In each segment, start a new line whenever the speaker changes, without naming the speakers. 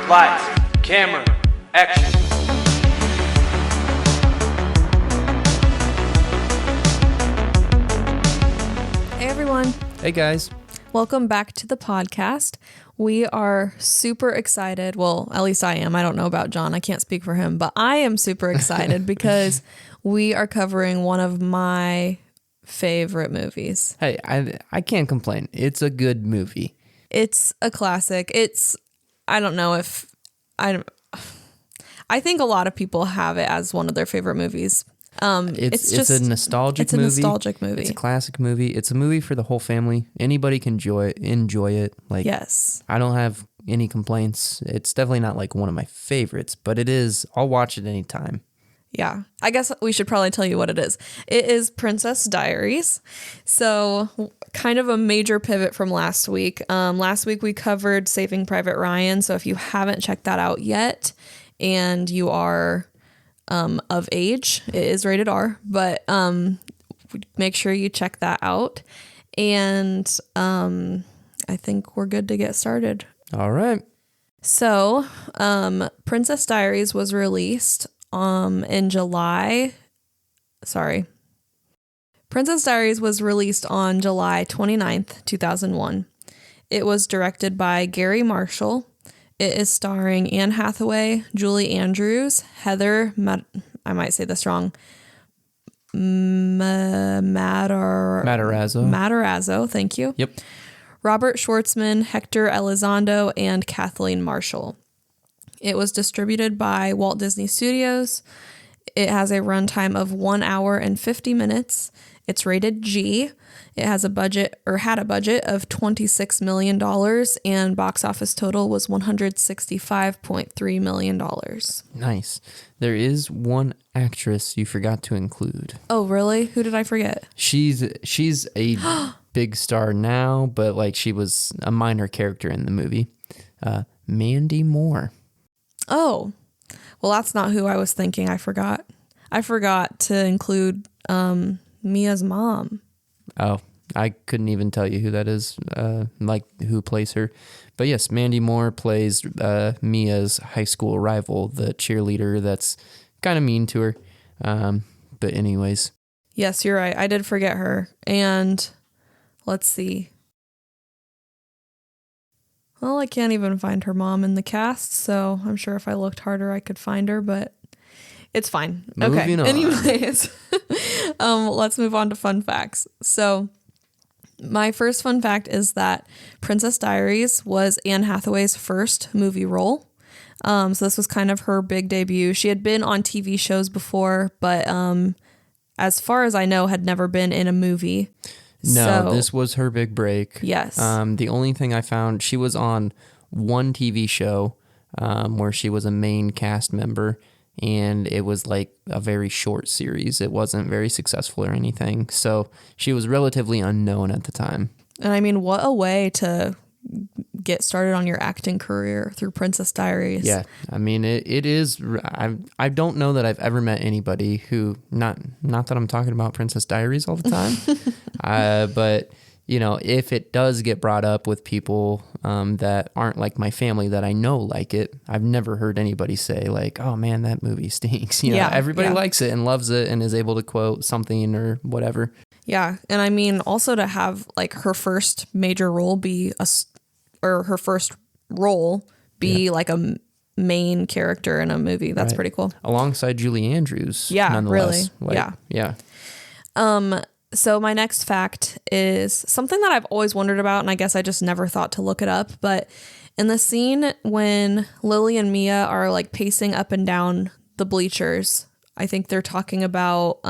Lights, camera, action.
Hey everyone.
Hey guys.
Welcome back to the podcast. We are super excited. Well, at least I am. I don't know about Jon. I can't speak for him, but I am super excited because we are covering one of my favorite movies.
Hey, I can't complain. It's a good movie.
It's a classic. I don't know if I think a lot of people have it as one of their favorite movies.
It's a nostalgic movie.
It's a nostalgic movie.
It's a classic movie. It's a movie for the whole family. Anybody can enjoy it. Like,
yes.
I don't have any complaints. It's definitely not like one of my favorites, but it is. I'll watch it anytime.
Yeah, I guess we should probably tell you what it is. It is Princess Diaries. So kind of a major pivot from last week. Last week we covered Saving Private Ryan. So if you haven't checked that out yet and you are of age, it is rated R, but make sure you check that out. And I think we're good to get started.
All right.
So Princess Diaries was released in July. Princess Diaries was released on July 29th, 2001. It was directed by Gary Marshall. It is starring Anne Hathaway, Julie Andrews, Heather, I might say this wrong, Matarazzo, thank you.
Yep.
Robert Schwartzman, Hector Elizondo, and Kathleen Marshall. It was distributed by Walt Disney Studios. It has a runtime of 1 hour and 50 minutes. It's rated G. It has had a budget of $26 million, and box office total was $165.3 million.
Nice. There is one actress you forgot to include.
Oh, really? Who did I forget?
She's a big star now, but like she was a minor character in the movie. Mandy Moore.
Oh, well, that's not who I was thinking. I forgot to include Mia's mom.
Oh, I couldn't even tell you who that is, like who plays her. But yes, Mandy Moore plays Mia's high school rival, the cheerleader that's kind of mean to her. But anyways.
Yes, you're right. I did forget her. And let's see. Well, I can't even find her mom in the cast, so I'm sure if I looked harder, I could find her, but it's fine.
Moving on.
Anyways, let's move on to fun facts. So my first fun fact is that Princess Diaries was Anne Hathaway's first movie role. So this was kind of her big debut. She had been on TV shows before, but as far as I know, had never been in a movie.
No, this was her big break.
Yes.
The only thing I found, she was on one TV show where she was a main cast member, and it was like a very short series. It wasn't very successful or anything. So she was relatively unknown at the time.
And I mean, what a way to get started on your acting career through Princess Diaries.
Yeah, I mean, it is. I don't know that I've ever met anybody who, not that I'm talking about Princess Diaries all the time, but you know, if it does get brought up with people that aren't like my family that I know like it, I've never heard anybody say like, "Oh man, that movie stinks." You know, everybody likes it and loves it and is able to quote something or whatever. Yeah,
and I mean, also to have like her first major role be like a main character in a movie. That's pretty cool.
Alongside Julie Andrews.
Yeah, really.
Like, yeah.
So my next fact is something that I've always wondered about, and I guess I just never thought to look it up. But in the scene when Lily and Mia are like pacing up and down the bleachers, I think they're talking about,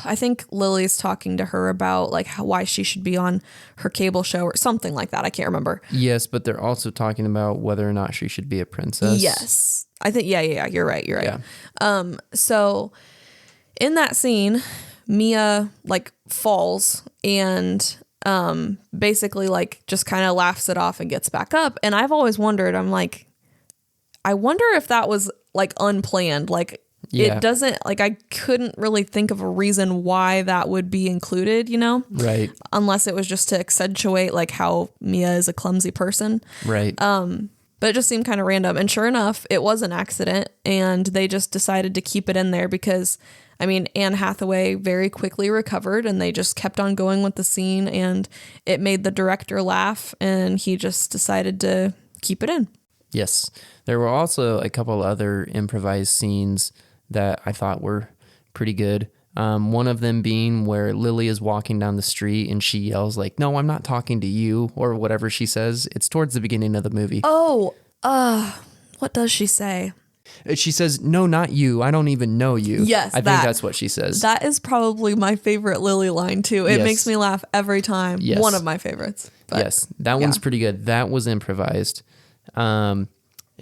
I think Lily's talking to her about like why she should be on her cable show or something like that. I can't remember.
Yes, but they're also talking about whether or not she should be a princess.
Yes. I think, yeah, you're right.
Yeah.
So in that scene, Mia like falls and basically like just kind of laughs it off and gets back up. And I've always wondered, I'm like, I wonder if that was like unplanned. Like
Yeah.
It doesn't, like, I couldn't really think of a reason why that would be included, you know?
Right.
Unless it was just to accentuate, like, how Mia is a clumsy person.
Right.
But it just seemed kind of random. And sure enough, it was an accident. And they just decided to keep it in there because, I mean, Anne Hathaway very quickly recovered and they just kept on going with the scene. And it made the director laugh. And he just decided to keep it in.
Yes. There were also a couple other improvised scenes that I thought were pretty good. One of them being where Lily is walking down the street and she yells like, "No, I'm not talking to you," or whatever she says. It's towards the beginning of the movie.
Oh, what does she say?
She says, "No, not you. I don't even know you."
Yes,
I think that's what she says.
That is probably my favorite Lily line too. It
Yes.
makes me laugh every time.
Yes.
One of my favorites. But
Yes, that one's pretty good. That was improvised.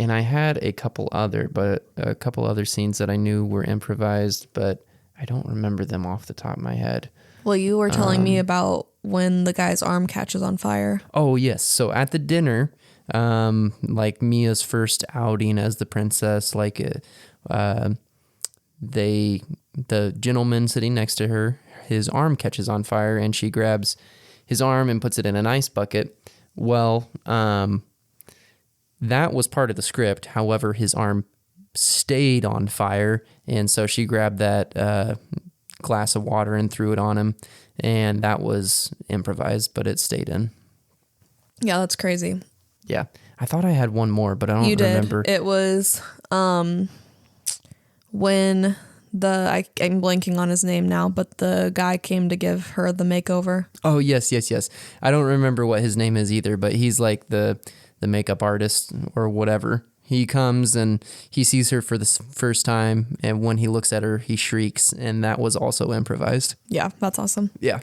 And I had a couple other scenes that I knew were improvised, but I don't remember them off the top of my head.
Well, you were telling me about when the guy's arm catches on fire.
Oh, yes. So at the dinner, like Mia's first outing as the princess, like the gentleman sitting next to her, his arm catches on fire and she grabs his arm and puts it in an ice bucket. Well, that was part of the script. However, his arm stayed on fire, and so she grabbed that glass of water and threw it on him, and that was improvised, but it stayed in.
Yeah, that's crazy.
Yeah. I thought I had one more, but I don't remember.
It was when I'm blanking on his name now, but the guy came to give her the makeover.
Oh, yes. I don't remember what his name is either, but he's like the makeup artist or whatever. He comes and he sees her for the first time, and when he looks at her, he shrieks, and that was also improvised.
Yeah, that's awesome.
Yeah.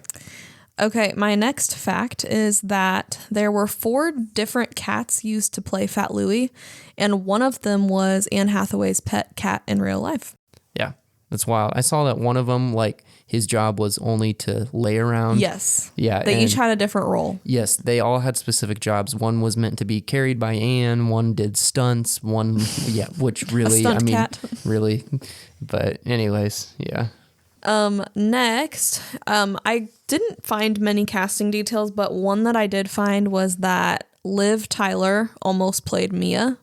Okay, my next fact is that there were 4 different cats used to play Fat Louie, and one of them was Anne Hathaway's pet cat in real life.
Yeah, that's wild. I saw that one of them, like, his job was only to lay around.
Yes.
Yeah.
They each had a different role.
Yes, they all had specific jobs. One was meant to be carried by Anne. One did stunts. One, yeah, which really,
cat.
really. But anyways, yeah.
Next, I didn't find many casting details, but one that I did find was that Liv Tyler almost played Mia.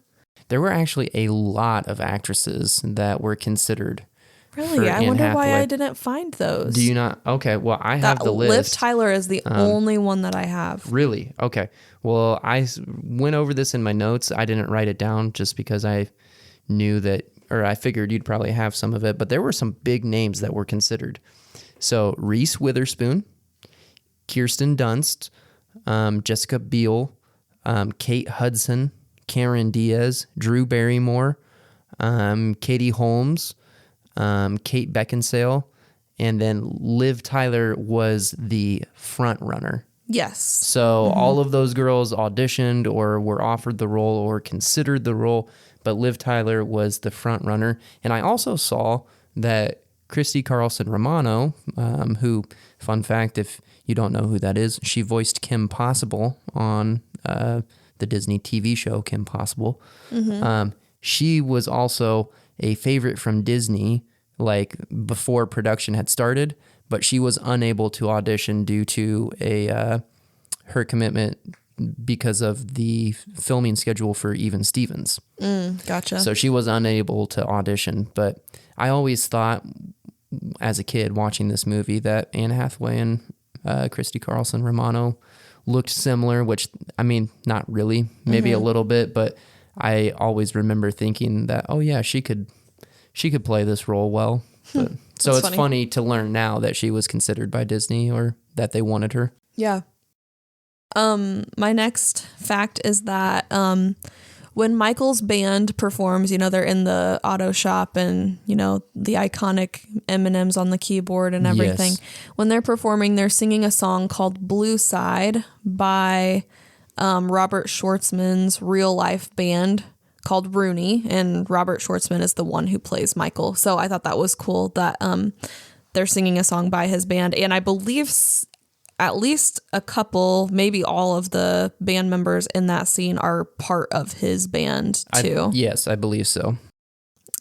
There were actually a lot of actresses that were considered.
Really? I wonder why I didn't find those.
Do you not? Okay, well, I have the list.
Liv Tyler is the only one that I have.
Really? Okay. Well, I went over this in my notes. I didn't write it down just because I knew that, or I figured you'd probably have some of it, but there were some big names that were considered. So Reese Witherspoon, Kirsten Dunst, Jessica Biel, Kate Hudson, Karen Diaz, Drew Barrymore, Katie Holmes, Kate Beckinsale, and then Liv Tyler was the front runner.
Yes.
So all of those girls auditioned or were offered the role or considered the role, but Liv Tyler was the front runner. And I also saw that Christy Carlson Romano, who, fun fact, if you don't know who that is, she voiced Kim Possible on the Disney TV show Kim Possible. She was also a favorite from Disney, like before production had started, but she was unable to audition due to her commitment because of the filming schedule for Even Stevens.
Gotcha.
So she was unable to audition, but I always thought as a kid watching this movie that Anne Hathaway and Christy Carlson Romano looked similar, which, I mean, not really, maybe a little bit, but I always remember thinking that, oh yeah, she could play this role well. But, so it's funny to learn now that she was considered by Disney or that they wanted her.
Yeah. My next fact is that when Michael's band performs, you know, they're in the auto shop and, you know, the iconic M&Ms on the keyboard and everything. Yes. When they're performing, they're singing a song called Blue Side by Robert Schwartzman's real life band called Rooney, and Robert Schwartzman is the one who plays Michael. So I thought that was cool that they're singing a song by his band, and I believe at least a couple, maybe all of the band members in that scene are part of his band too.
Yes, I believe so.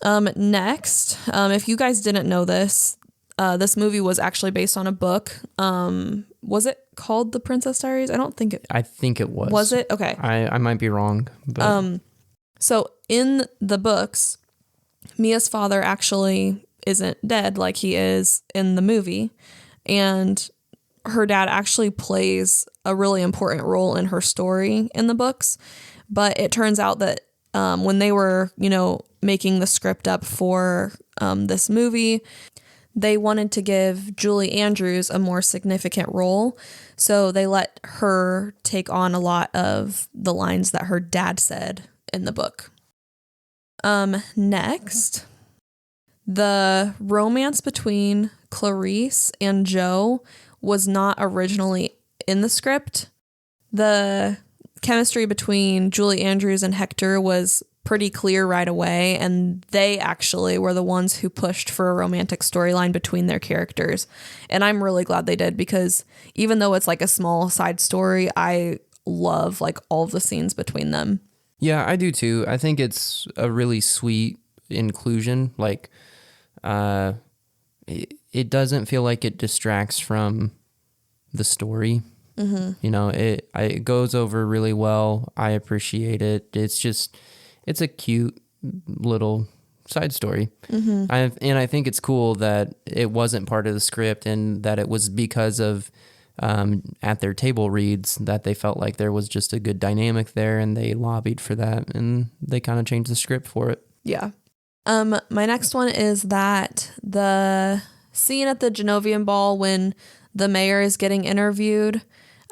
Next, if you guys didn't know this, this movie was actually based on a book. Was it called The Princess Diaries?
I think it was.
Was it? Okay.
I might be wrong. But
So in the books, Mia's father actually isn't dead like he is in the movie. And her dad actually plays a really important role in her story in the books. But it turns out that when they were, making the script up for this movie, they wanted to give Julie Andrews a more significant role. So they let her take on a lot of the lines that her dad said in the book. Next, the romance between Clarice and Joe was not originally in the script. The chemistry between Julie Andrews and Hector was pretty clear right away, and they actually were the ones who pushed for a romantic storyline between their characters. And I'm really glad they did, because even though it's like a small side story, I love like all of the scenes between them.
yeah, I do too. I think it's a really sweet inclusion. Like, it doesn't feel like it distracts from the story. It goes over really well. I appreciate it. It's a cute little side story. I think it's cool that it wasn't part of the script, and that it was because of at their table reads that they felt like there was just a good dynamic there, and they lobbied for that, and they kind of changed the script for it.
Yeah. My next one is that the scene at the Genovian ball when the mayor is getting interviewed.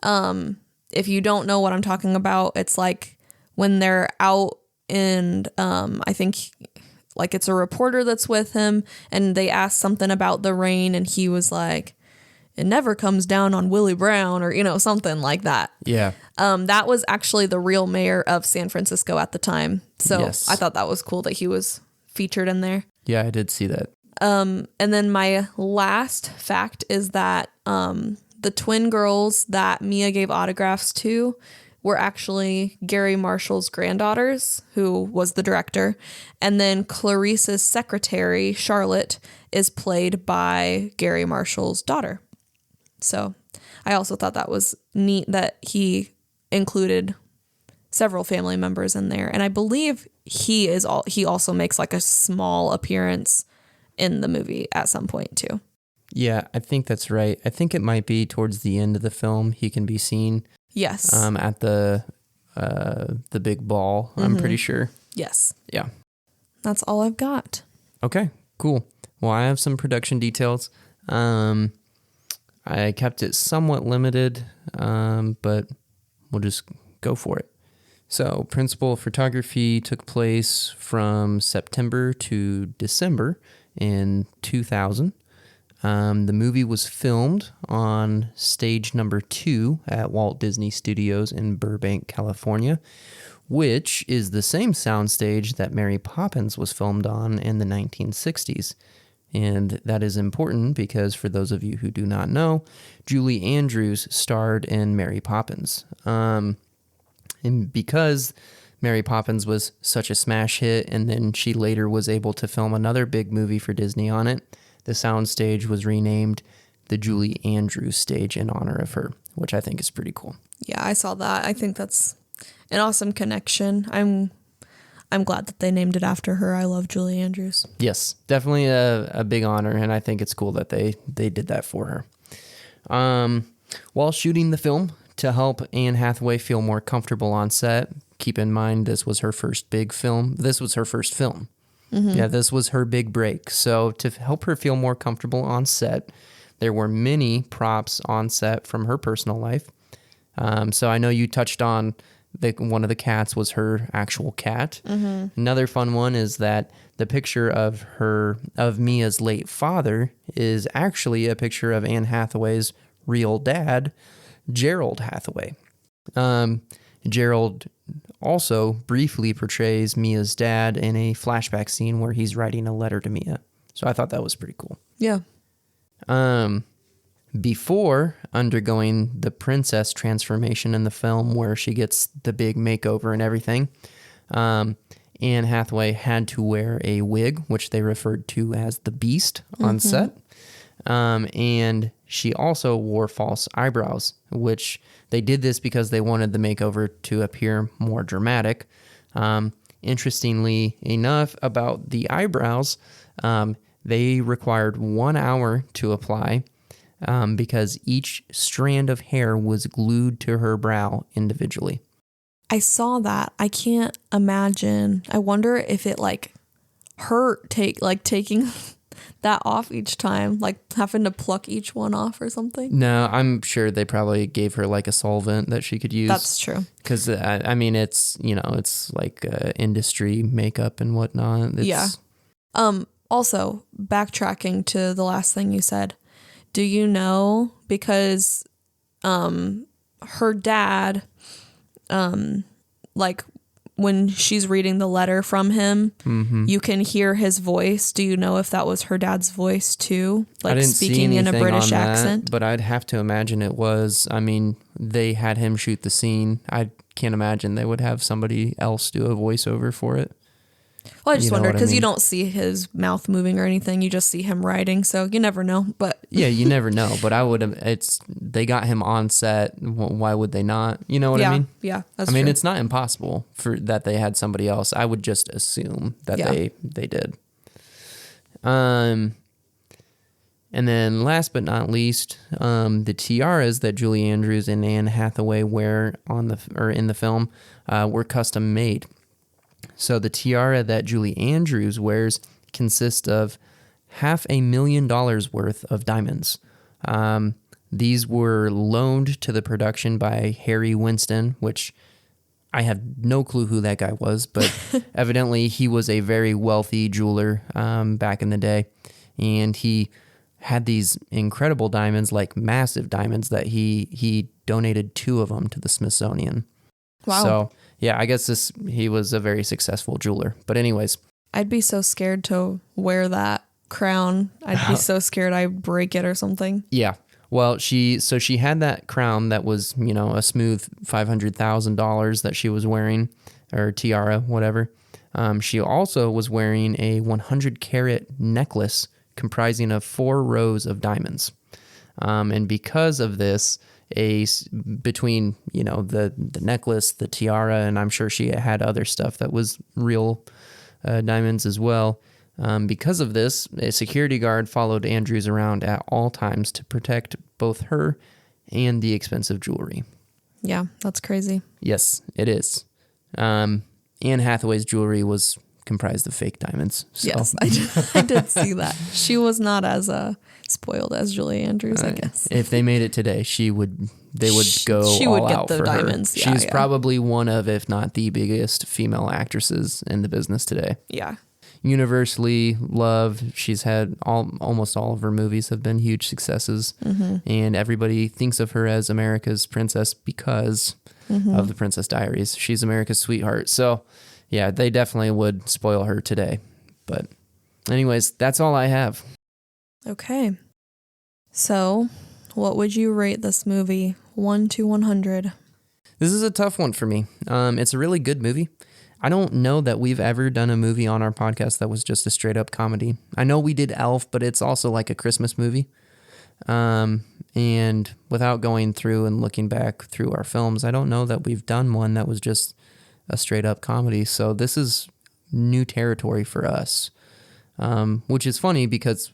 If you don't know what I'm talking about, it's like when they're out, and I think like it's a reporter that's with him, and they ask something about the rain, and he was like, "It never comes down on Willie Brown," or something like that.
Yeah.
That was actually the real mayor of San Francisco at the time. So
Yes.
I thought that was cool that he was featured in there.
Yeah, I did see that.
And then my last fact is that the twin girls that Mia gave autographs to were actually Gary Marshall's granddaughters, who was the director. And then Clarice's secretary, Charlotte, is played by Gary Marshall's daughter. So I also thought that was neat that he included several family members in there. And I believe he also makes like a small appearance in the movie at some point too.
Yeah, I think that's right. I think it might be towards the end of the film he can be seen.
Yes.
At the big ball, I'm pretty sure.
Yes.
Yeah.
That's all I've got.
Okay, cool. Well, I have some production details. I kept it somewhat limited, but we'll just go for it. So, principal photography took place from September to December in 2000. The movie was filmed on stage number 2 at Walt Disney Studios in Burbank, California, which is the same soundstage that Mary Poppins was filmed on in the 1960s. And that is important because, for those of you who do not know, Julie Andrews starred in Mary Poppins. And because Mary Poppins was such a smash hit, and then she later was able to film another big movie for Disney on it, the soundstage was renamed the Julie Andrews stage in honor of her, which I think is pretty cool.
Yeah, I saw that. I think that's an awesome connection. I'm glad that they named it after her. I love Julie Andrews.
Yes, definitely a big honor, and I think it's cool that they did that for her. While shooting the film, to help Anne Hathaway feel more comfortable on set, keep in mind this was her first big film. This was her first film. Yeah, this was her big break. So to help her feel more comfortable on set, there were many props on set from her personal life. So I know you touched on one of the cats was her actual cat. Another fun one is that the picture of Mia's late father is actually a picture of Anne Hathaway's real dad, Gerald Hathaway. Gerald also briefly portrays Mia's dad in a flashback scene where he's writing a letter to Mia. So I thought that was pretty cool.
Yeah.
Before undergoing the princess transformation in the film where she gets the big makeover and everything, Anne Anne Hathaway had to wear a wig, which they referred to as the Beast on set. And she also wore false eyebrows, which they did this because they wanted the makeover to appear more dramatic. Interestingly enough, about the eyebrows, they required 1 hour to apply because each strand of hair was glued to her brow individually.
I saw that. I can't imagine. I wonder if it like hurt taking that off each time, like having to pluck each one off or something.
No, I'm sure they probably gave her like a solvent that she could use.
That's true.
Because I mean, it's, you know, it's like industry makeup and whatnot.
Yeah. Also, backtracking to the last thing you said, do you know, because her dad, like when she's reading the letter from him, you can hear his voice. Do you know if that was her dad's voice too? Like
I didn't
speaking
see
in a British
on
accent?
that, but I'd have to imagine it was. I mean, they had him shoot the scene. I can't imagine they would have somebody else do a voiceover for it.
Well, I just wondered because
I mean?
you don't see his mouth moving or anything. You just see him writing. So you never know. But
Yeah, you never know. But I would have, they got him on set. Why would they not? You know what I mean?
Yeah, that's
I mean,
true.
it's not impossible for that they had somebody else. I would just assume that they did. And then last but not least, the tiaras that Julie Andrews and Anne Hathaway wear in the film were custom made. So the tiara that Julie Andrews wears consists of $500,000 worth of diamonds. These were loaned to the production by Harry Winston, which I have no clue who that guy was, but evidently he was a very wealthy jeweler back in the day. And he had these incredible diamonds, like massive diamonds, that he donated 2 of them to the Smithsonian.
Wow.
So, yeah, I guess he was a very successful jeweler. But anyways.
I'd be so scared to wear that crown. I'd be so scared I'd break it or something.
Yeah. Well, she had that crown that was, you know, a smooth $500,000 that she was wearing, or tiara, whatever. She also was wearing a 100-carat necklace comprising of 4 rows of diamonds. And because of this, between, you know, the necklace, the tiara, and I'm sure she had other stuff that was real diamonds as well. Because of this, a security guard followed Andrews around at all times to protect both her and the expensive jewelry.
Yeah, that's crazy.
Yes, it is. Anne Hathaway's jewelry was comprised of fake diamonds. So.
Yes, I did see that. She was not as spoiled as Julie Andrews, I guess.
If they made it today, they would go
she
all
would get
out
the
for
diamonds.
her.
Yeah,
She's probably one of, if not the biggest female actresses in the business today.
Yeah.
Universally loved. She's had almost all of her movies have been huge successes, and everybody thinks of her as America's princess because of the Princess Diaries. She's America's sweetheart. So, yeah, they definitely would spoil her today. But anyways, that's all I have.
Okay. So, what would you rate this movie? 1 to 100.
This is a tough one for me. It's a really good movie. I don't know that we've ever done a movie on our podcast that was just a straight up comedy. I know we did Elf, but it's also like a Christmas movie. And without going through and looking back through our films, I don't know that we've done one that was just a straight up comedy. So this is new territory for us, which is funny because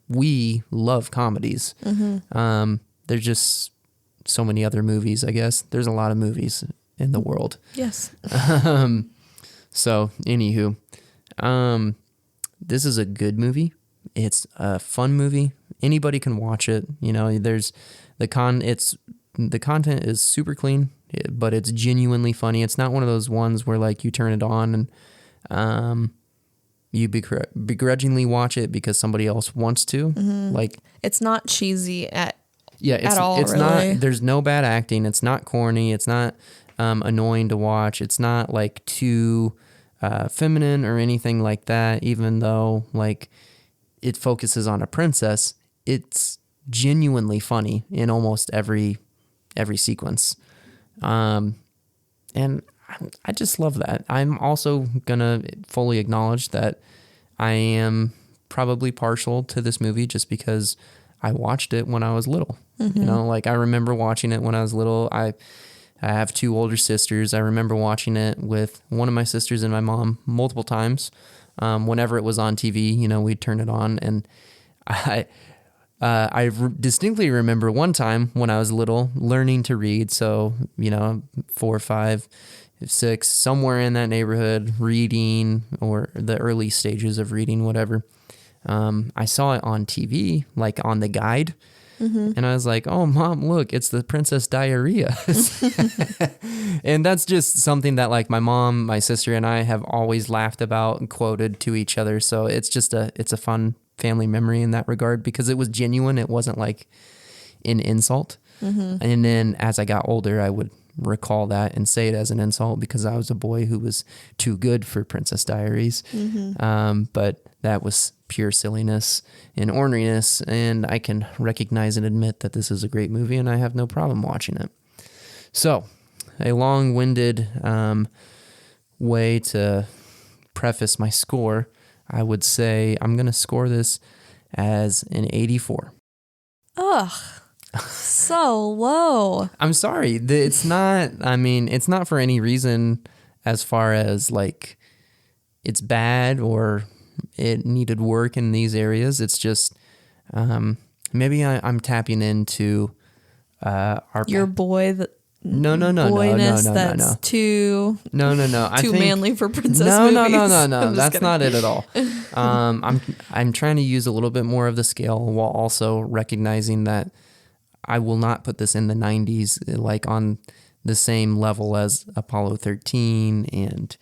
we love comedies. There's just so many other movies, I guess. There's a lot of movies in the world.
Yes.
So, anywho, this is a good movie. It's a fun movie. Anybody can watch it. You know, there's the content is super clean, but it's genuinely funny. It's not one of those ones where like you turn it on and you begrudgingly watch it because somebody else wants to. Like,
it's not cheesy at all.
It's
really.
not. There's no bad acting. It's not corny. It's not annoying to watch. It's not like too feminine or anything like that. Even though like it focuses on a princess, it's genuinely funny in almost every sequence. And I just love that. I'm also gonna fully acknowledge that I am probably partial to this movie just because I watched it when I was little. You know, like I remember watching it when I was little. I have two older sisters. I remember watching it with one of my sisters and my mom multiple times. Whenever it was on TV, you know, we'd turn it on, and distinctly remember one time when I was little learning to read. So, you know, 4, 5, 6, somewhere in that neighborhood, reading, or the early stages of reading, whatever. I saw it on TV, like on the guide. And I was like, oh, Mom, look, it's the Princess Diaries. And that's just something that like my mom, my sister, and I have always laughed about and quoted to each other. So it's a fun family memory in that regard because it was genuine. It wasn't like an insult. And then as I got older, I would recall that and say it as an insult because I was a boy who was too good for Princess Diaries. But that was pure silliness and orneriness, and I can recognize and admit that this is a great movie, and I have no problem watching it. So, a long-winded way to preface my score, I would say I'm going to score this as an 84.
Ugh. So low.
I'm sorry. It's not for any reason as far as like it's bad or it needed work in these areas. It's just maybe I'm tapping into
your boy that
no
that's too manly for princess movies.
No. That's kidding. Not it at all. I'm trying to use a little bit more of the scale while also recognizing that I will not put this in the 90s like on the same level as Apollo 13 and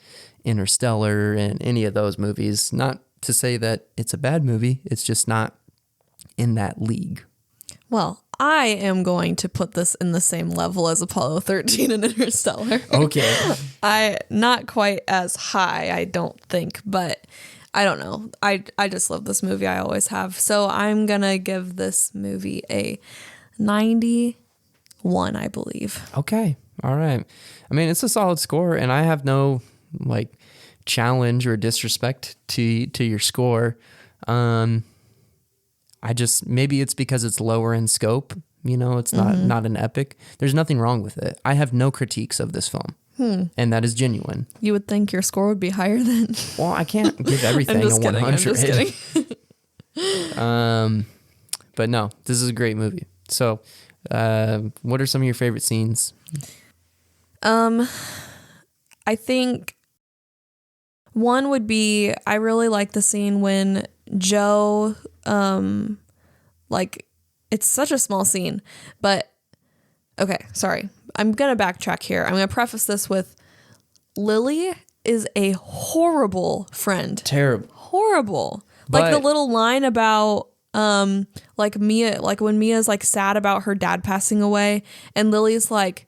Interstellar and any of those movies. Not to say that it's a bad movie. It's just not in that league.
Well, I am going to put this in the same level as Apollo 13 and Interstellar.
Okay.
Not quite as high, I don't think, but I don't know. I just love this movie. I always have. So I'm going to give this movie a 91, I believe.
Okay. All right. I mean, it's a solid score, and I have no like challenge or disrespect to your score. I just, maybe it's because it's lower in scope. You know, it's not an epic. There's nothing wrong with it. I have no critiques of this film, and that is genuine.
You would think your score would be higher than.
Well, I can't give everything a 100.
I'm just kidding.
But no, this is a great movie. So, what are some of your favorite scenes?
I think one would be, I really like the scene when Joe, like, it's such a small scene, but okay, sorry. I'm going to backtrack here. I'm going to preface this with Lily is a horrible friend.
Terrible.
Horrible. Like the little line about, like Mia, like when Mia's like sad about her dad passing away and Lily's like,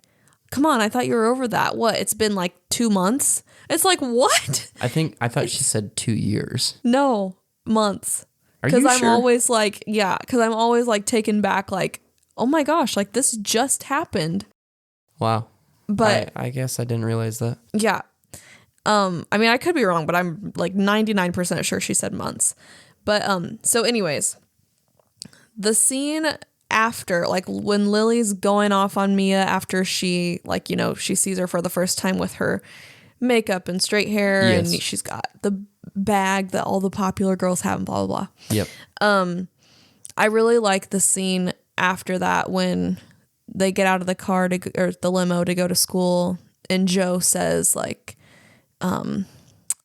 come on, I thought you were over that. What? It's been like 2 months. It's like, what?
I thought she said 2 years.
No, months.
Are you
Because I'm
sure?
always like, yeah, because I'm always like taken back, like, oh my gosh, like this just happened.
Wow.
But
I guess I didn't realize that.
yeah. I mean, I could be wrong, but I'm like 99% sure she said months. But so anyways, the scene after, like when Lily's going off on Mia after she, like, you know, she sees her for the first time with her makeup and straight hair,
Yes.
and she's got the bag that all the popular girls have and blah, blah, blah.
Yep.
I really like the scene after that when they get out of the car or the limo to go to school, and Joe says like,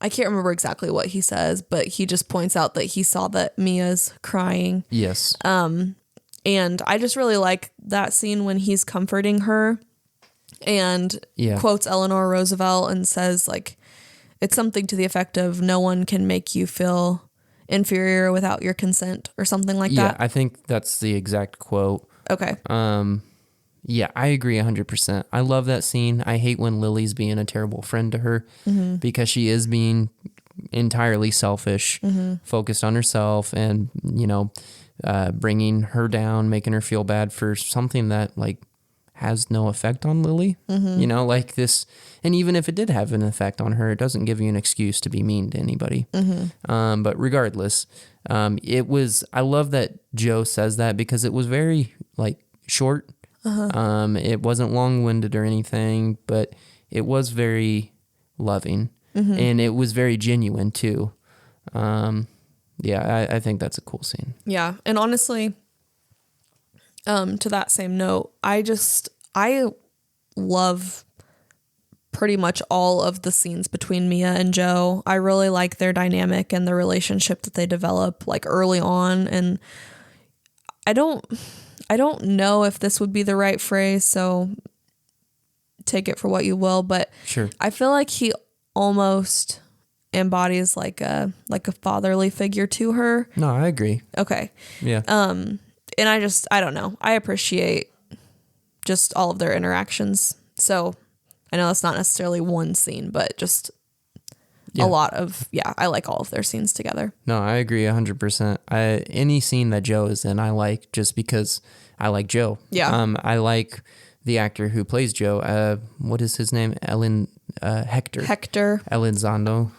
I can't remember exactly what he says, but he just points out that he saw that Mia's crying.
Yes.
And I just really like that scene when he's comforting her and quotes Eleanor Roosevelt and says like, it's something to the effect of no one can make you feel inferior without your consent or something like that.
Yeah, I think that's the exact quote.
Okay.
Yeah, I agree 100%. I love that scene. I hate when Lily's being a terrible friend to her because she is being entirely selfish, focused on herself, and, you know, bringing her down, making her feel bad for something that like has no effect on Lily. You know, like this, and even if it did have an effect on her, it doesn't give you an excuse to be mean to anybody. But regardless, I love that Joe says that because it was very like short. It wasn't long-winded or anything, but it was very loving and it was very genuine too. I think that's a cool scene.
Yeah. And honestly, to that same note, I love pretty much all of the scenes between Mia and Joe. I really like their dynamic and the relationship that they develop like early on. And I don't know if this would be the right phrase, so take it for what you will, but
Sure. I
feel like he almost embodies like a fatherly figure to her.
No, I agree.
Okay.
Yeah.
And I don't know. I appreciate just all of their interactions. So I know that's not necessarily one scene, but just a lot of, I like all of their scenes together.
No, I agree 100%. Any scene that Joe is in, I like just because I like Joe.
Yeah.
I like the actor who plays Joe. What is his name? Hector Elizondo.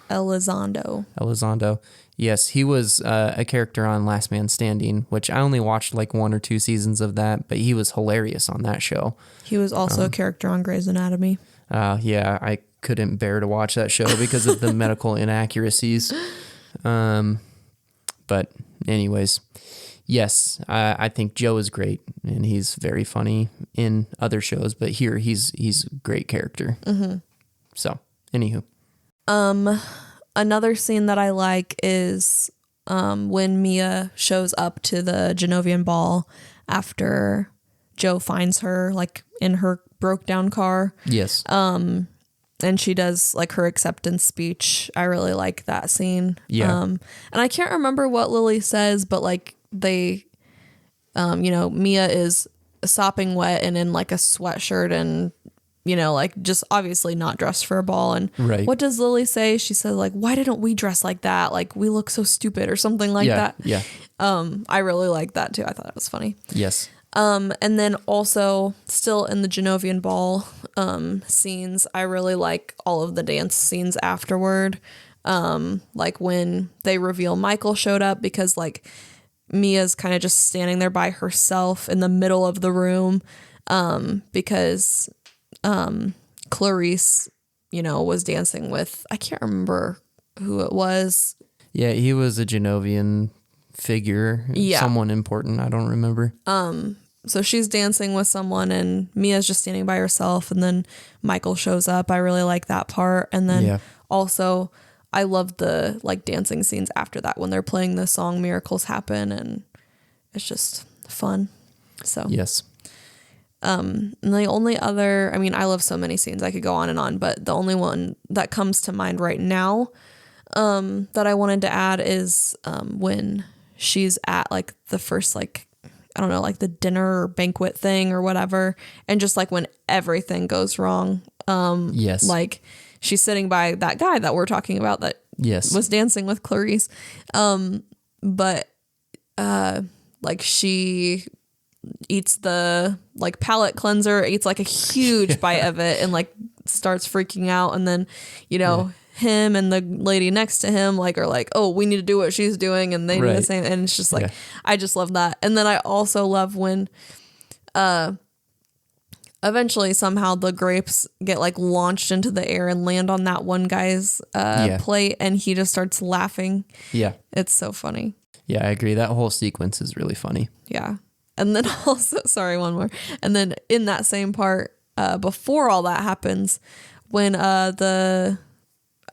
Yes, he was a character on Last Man Standing, which I only watched like 1 or 2 seasons of that, but he was hilarious on that show.
He was also a character on Grey's Anatomy.
I couldn't bear to watch that show because of the medical inaccuracies. But anyways, yes, I think Joe is great and he's very funny in other shows, but here he's a great character. So, anywho.
Another scene that I like is when Mia shows up to the Genovian ball after Joe finds her like in her broke down car.
Yes.
And she does like her acceptance speech. I really like that scene.
Yeah.
And I can't remember what Lily says, but like they, Mia is sopping wet and in like a sweatshirt and, like just obviously not dressed for a ball. And what does Lily say? She says like, why didn't we dress like that? Like we look so stupid or something like that.
Yeah.
I really like that too. I thought it was funny.
Yes.
And then also still in the Genovian ball scenes, I really like all of the dance scenes afterward. Like when they reveal Michael showed up because like Mia's kind of just standing there by herself in the middle of the room because Clarice, was dancing with, I can't remember who it was.
Yeah, he was a Genovian figure. Yeah. Someone important. I don't remember.
So she's dancing with someone and Mia's just standing by herself and then Michael shows up. I really like that part. And then also I love the like dancing scenes after that when they're playing the song Miracles Happen and it's just fun. So
yes.
And the only other, I love so many scenes, I could go on and on, but the only one that comes to mind right now that I wanted to add is when she's at like the first like, I don't know, like the dinner or banquet thing or whatever. And just like when everything goes wrong.
Yes.
Like she's sitting by that guy that we're talking about that was dancing with Clarice. But like she eats the like palate cleanser, eats like a huge bite of it and like starts freaking out. And then, him and the lady next to him like are like, oh, we need to do what she's doing and they do the same. And it's just like I just love that. And then I also love when eventually somehow the grapes get like launched into the air and land on that one guy's plate and he just starts laughing. Yeah. It's so funny.
Yeah, I agree. That whole sequence is really funny.
Yeah. And then also, sorry, one more. And then in that same part, before all that happens, when the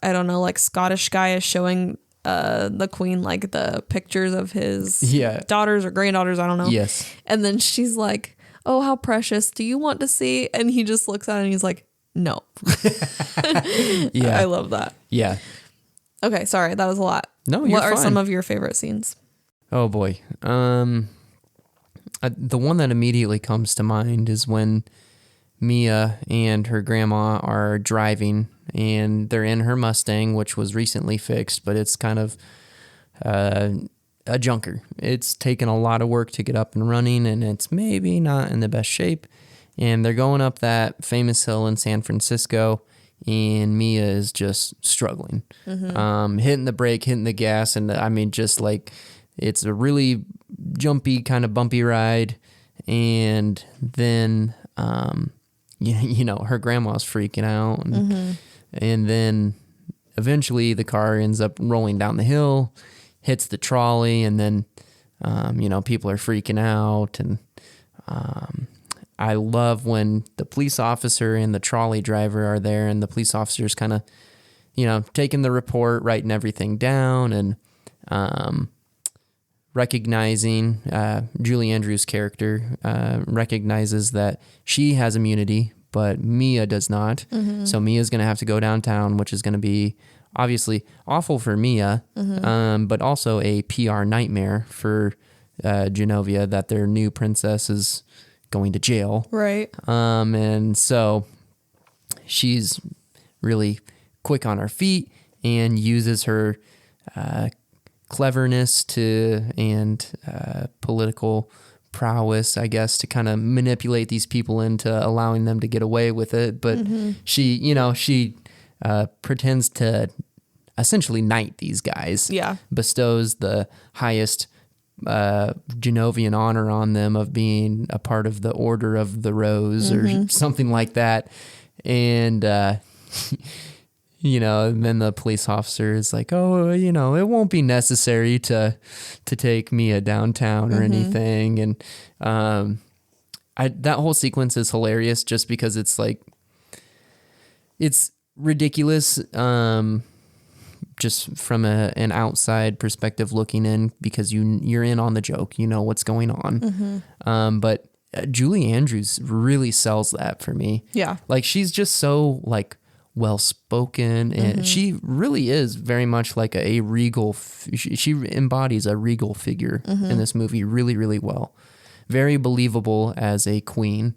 like Scottish guy is showing the queen like the pictures of his daughters or granddaughters, I don't know.
Yes.
And then she's like, oh, how precious. Do you want to see? And he just looks at it and he's like, no. I love that.
Yeah.
Okay, sorry, that was a lot.
No, you're
What are
fine.
some of your favorite scenes?
Oh boy. The one that immediately comes to mind is when Mia and her grandma are driving and they're in her Mustang, which was recently fixed, but it's kind of a junker. It's taken a lot of work to get up and running and it's maybe not in the best shape. and they're going up that famous hill in San Francisco, and Mia is just struggling, hitting the brake, hitting the gas, and I mean, just like it's a really jumpy kind of bumpy ride, and then her grandma's freaking out, and then eventually the car ends up rolling down the hill, hits the trolley, and then people are freaking out, and I love when the police officer and the trolley driver are there, and the police officer's kind of, taking the report, writing everything down, and recognizing Julie Andrews' character recognizes that she has immunity, but Mia does not. So Mia's going to have to go downtown, which is going to be obviously awful for Mia, but also a PR nightmare for Genovia, that their new princess is going to jail.
Right.
And so she's really quick on her feet and uses her cleverness and political prowess, I guess, to kind of manipulate these people into allowing them to get away with it. But she pretends to essentially knight these guys.
Yeah.
Bestows the highest Genovian honor on them of being a part of the Order of the Rose or something like that. And, and then the police officer is like, oh, it won't be necessary to take Mia downtown or anything. And that whole sequence is hilarious just because it's like, it's ridiculous just from an outside perspective looking in, because you're in on the joke, what's going on. But Julie Andrews really sells that for me.
Yeah. Like,
she's just so like well-spoken, and she really is very much like a regal, she embodies a regal figure in this movie really, really well. Very believable as a queen.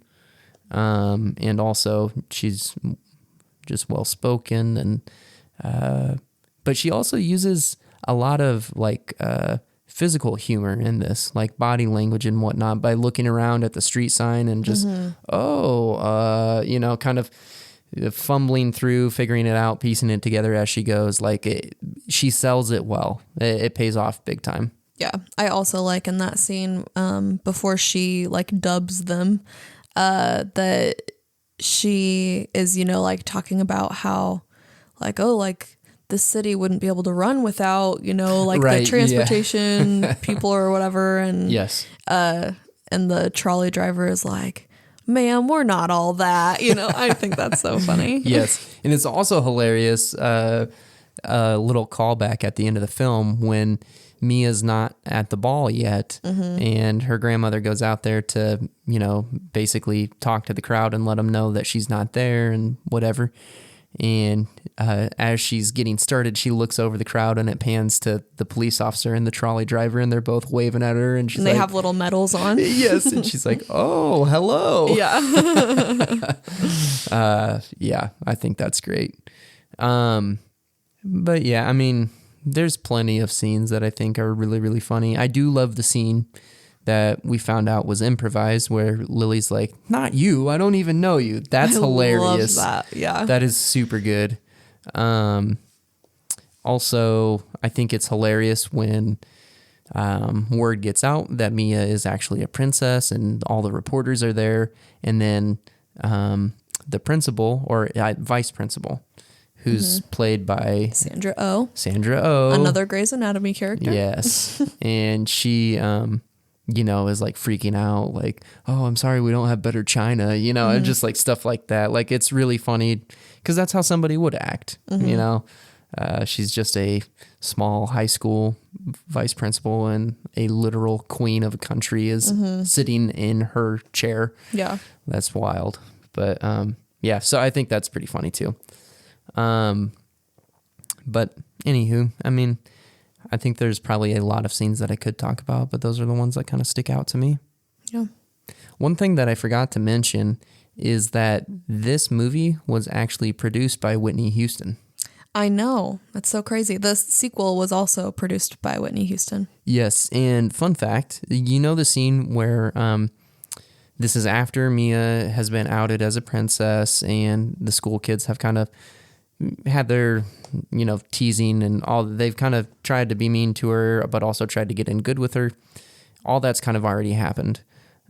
And also she's just well-spoken, and but she also uses a lot of like physical humor in this, like body language and whatnot, by looking around at the street sign and just kind of fumbling through, figuring it out, piecing it together as she goes. Like she sells it well. It pays off big time.
Yeah. I also like in that scene before she like dubs them that she is, like talking about how like, oh, like the city wouldn't be able to run without, like
right,
the transportation people or whatever. And
yes.
And the trolley driver is like, ma'am, we're not all that. I think that's so funny.
Yes. And it's also hilarious, a little callback at the end of the film when Mia's not at the ball yet, and her grandmother goes out there to, basically talk to the crowd and let them know that she's not there and whatever. And as she's getting started, she looks over the crowd, and it pans to the police officer and the trolley driver, and they're both waving at her, and
they have little medals on.
Yes, and she's like, "Oh, hello."
Yeah.
Yeah, I think that's great. But yeah, I mean, there's plenty of scenes that I think are really, really funny. I do love the scene that we found out was improvised, where Lily's like, "Not you, I don't even know you." That's hilarious.
Love that. Yeah.
That is super good. Also, I think it's hilarious when word gets out that Mia is actually a princess, and all the reporters are there, and then the principal or vice principal, who's played by
Sandra Oh. Another Grey's Anatomy character.
Yes. And she is like freaking out, like, "Oh, I'm sorry, we don't have better china," and just like stuff like that. Like, it's really funny because that's how somebody would act, She's just a small high school vice principal, and a literal queen of a country is sitting in her chair.
Yeah.
That's wild. But yeah, so I think that's pretty funny too. But anywho, I mean, I think there's probably a lot of scenes that I could talk about, but those are the ones that kind of stick out to me.
Yeah.
One thing that I forgot to mention is that this movie was actually produced by Whitney Houston.
I know. That's so crazy. The sequel was also produced by Whitney Houston.
Yes, and fun fact, the scene where this is after Mia has been outed as a princess, and the school kids have kind of had their, teasing and all. They've kind of tried to be mean to her, but also tried to get in good with her. All that's kind of already happened.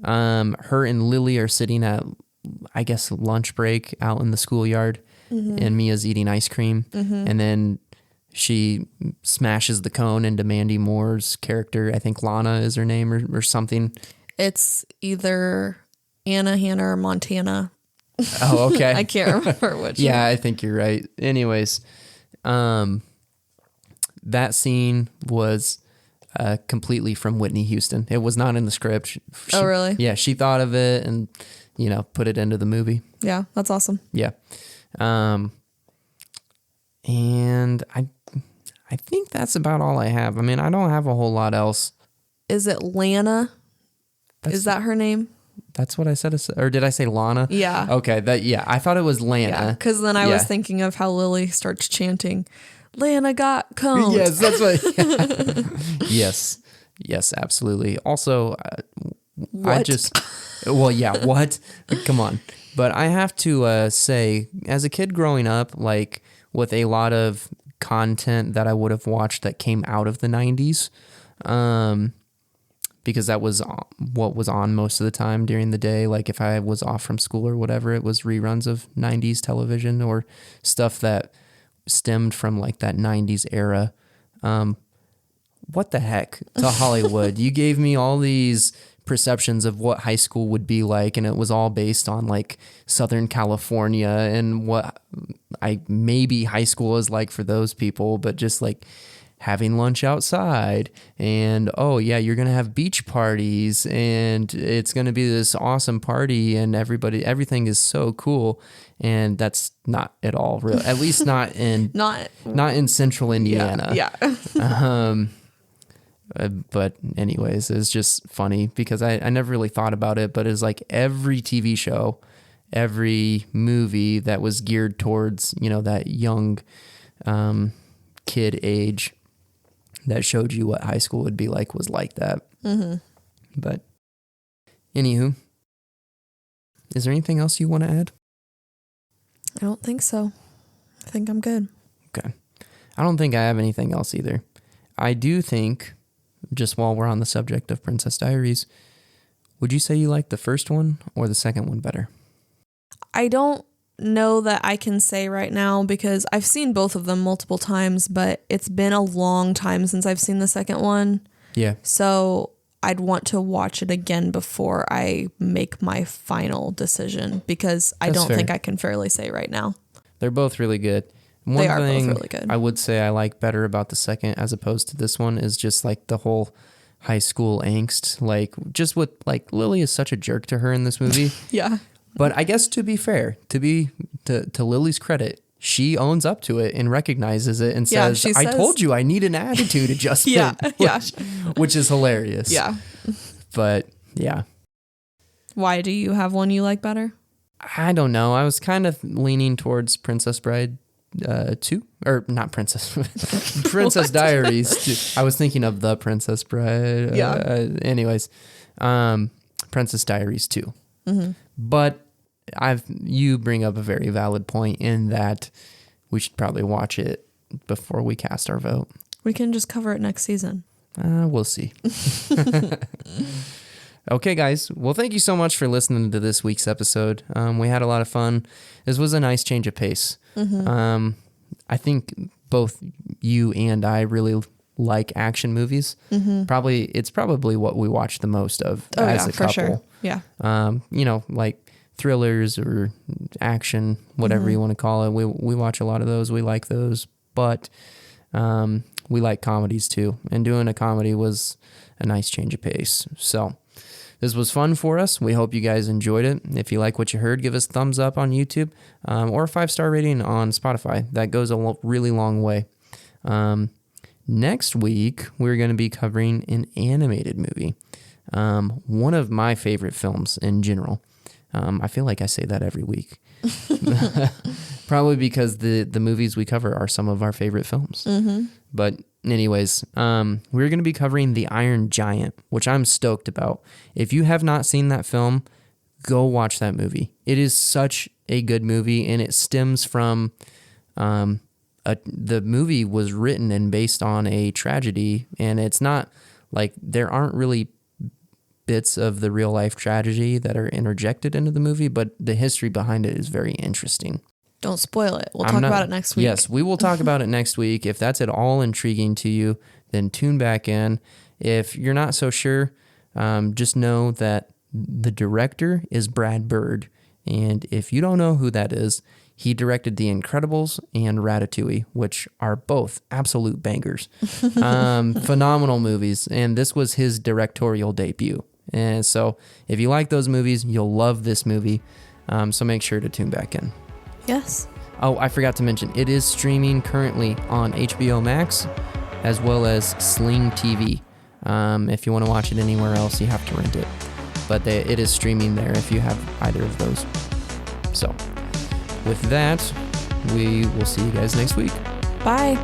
Her and Lily are sitting at, I guess, lunch break out in the schoolyard, and Mia's eating ice cream, and then she smashes the cone into Mandy Moore's character. I think Lana is her name or something.
It's either Anna, Hannah, or Montana.
Oh, okay.
I can't remember which.
Yeah, I think you're right. Anyways, that scene was completely from Whitney Houston. It was not in the script.
Oh, really?
Yeah, she thought of it and, put it into the movie.
Yeah, that's awesome.
Yeah. And I think that's about all I have. I mean, I don't have a whole lot else.
Is it Lana? Is that her name?
That's what I said. Or did I say Lana?
Yeah.
Okay. I thought it was Lana.
Yeah, because then I was thinking of how Lily starts chanting, Lana got coned.
Yes, that's what. Yes. Yes, absolutely. Also,
What?
What? Come on. But I have to say, as a kid growing up, like with a lot of content that I would have watched that came out of the 90s, because that was what was on most of the time during the day. Like if I was off from school or whatever, it was reruns of 90s television or stuff that stemmed from like that 90s era. What the heck to Hollywood? You gave me all these perceptions of what high school would be like, and it was all based on like Southern California and what maybe high school is like for those people, but just like having lunch outside and you're gonna have beach parties and it's gonna be this awesome party and everything is so cool, and that's not at all real. At least not in not in central Indiana.
Yeah.
But anyways, it's just funny because I never really thought about it, but it's like every TV show, every movie that was geared towards, that young kid age that showed you what high school would be like was like that. Mm-hmm. But anywho, is there anything else you want to add?
I don't think so. I think I'm good.
Okay. I don't think I have anything else either. I do think, just while we're on the subject of Princess Diaries, would you say you like the first one or the second one better?
I don't know that I can say right now because I've seen both of them multiple times, but it's been a long time since I've seen the second one.
Yeah.
So I'd want to watch it again before I make my final decision because I don't think I can fairly say right now.
They're both really good.
They are both really good.
I would say I like better about the second as opposed to this one is just like the whole high school angst. Like just with like Lily is such a jerk to her in this movie.
Yeah.
But I guess to be fair, to Lily's credit, she owns up to it and recognizes it and says, I told you I need an attitude adjustment. Which is hilarious.
Yeah.
But yeah.
Why do you have one you like better?
I don't know. I was kind of leaning towards Princess Bride 2, or not Princess Diaries 2. I was thinking of the Princess Bride. Anyways, Princess Diaries 2. Mm-hmm. But you bring up a very valid point in that we should probably watch it before we cast our vote.
We can just cover it next season.
We'll see. Okay, guys. Well, thank you so much for listening to this week's episode. We had a lot of fun. This was a nice change of pace. Mm-hmm. I think both you and I really like action movies. Mm-hmm. It's probably what we watch the most of as a couple.
Sure. Yeah.
Like thrillers or action, whatever you want to call it. We watch a lot of those. We like those, but we like comedies too. And doing a comedy was a nice change of pace. So this was fun for us. We hope you guys enjoyed it. If you like what you heard, give us a thumbs up on YouTube or a 5-star rating on Spotify. That goes a really long way. Next week, we're going to be covering an animated movie. One of my favorite films in general. I feel like I say that every week. Probably because the movies we cover are some of our favorite films. Mm-hmm. But anyways, we're going to be covering The Iron Giant, which I'm stoked about. If you have not seen that film, go watch that movie. It is such a good movie, and it stems from the movie was written and based on a tragedy, and it's not like there aren't really bits of the real life tragedy that are interjected into the movie, but the history behind it is very interesting.
Don't spoil it. We'll talk about it next week.
Yes, we will talk about it next week. If that's at all intriguing to you, then tune back in. If you're not so sure, just know that the director is Brad Bird. And if you don't know who that is, he directed The Incredibles and Ratatouille, which are both absolute bangers. Phenomenal movies. And this was his directorial debut. And so if you like those movies, you'll love this movie. So make sure to tune back in.
Yes.
Oh, I forgot to mention, it is streaming currently on HBO Max as well as Sling TV. If you want to watch it anywhere else, you have to rent it. But it is streaming there if you have either of those. So with that, we will see you guys next week.
Bye.